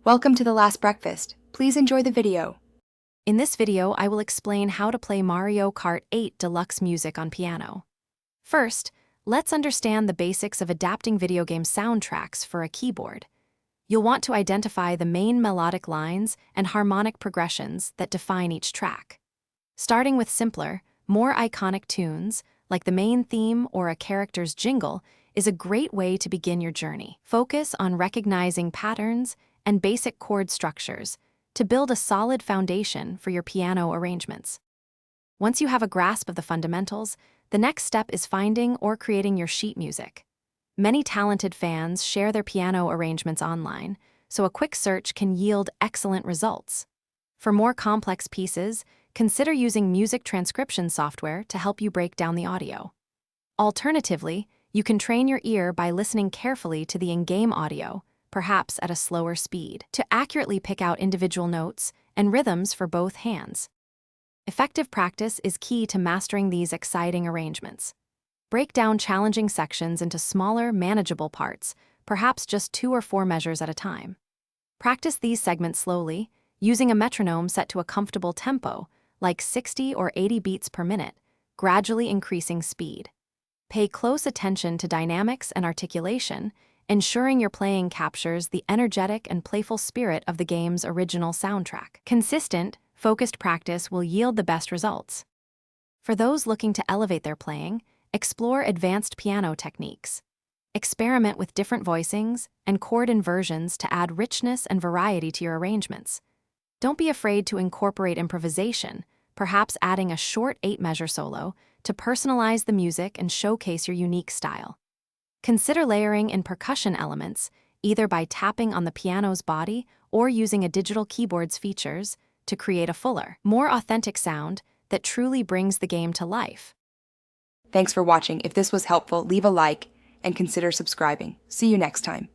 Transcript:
Welcome to The Last Breakfast. Please enjoy the video. In this video, I will explain how to play Mario Kart 8 Deluxe music on piano. First, let's understand the basics of adapting video game soundtracks for a keyboard. You'll want to identify the main melodic lines and harmonic progressions that define each track. Starting with simpler, more iconic tunes, like the main theme or a character's jingle, is a great way to begin your journey. Focus on recognizing patterns and basic chord structures to build a solid foundation for your piano arrangements. Once you have a grasp of the fundamentals, the next step is finding or creating your sheet music. Many talented fans share their piano arrangements online, so a quick search can yield excellent results. For more complex pieces, consider using music transcription software to help you break down the audio. Alternatively, you can train your ear by listening carefully to the in-game audio, perhaps at a slower speed, to accurately pick out individual notes and rhythms for both hands. Effective practice is key to mastering these exciting arrangements. Break down challenging sections into smaller, manageable parts, perhaps just 2 or 4 measures at a time. Practice these segments slowly, using a metronome set to a comfortable tempo, like 60 or 80 beats per minute, gradually increasing speed. Pay close attention to dynamics and articulation, ensuring your playing captures the energetic and playful spirit of the game's original soundtrack. Consistent, focused practice will yield the best results. For those looking to elevate their playing, explore advanced piano techniques. Experiment with different voicings and chord inversions to add richness and variety to your arrangements. Don't be afraid to incorporate improvisation, perhaps adding a short 8-measure solo to personalize the music and showcase your unique style. Consider layering in percussion elements, either by tapping on the piano's body or using a digital keyboard's features to create a fuller, more authentic sound that truly brings the game to life. Thanks for watching. If this was helpful, leave a like and consider subscribing. See you next time.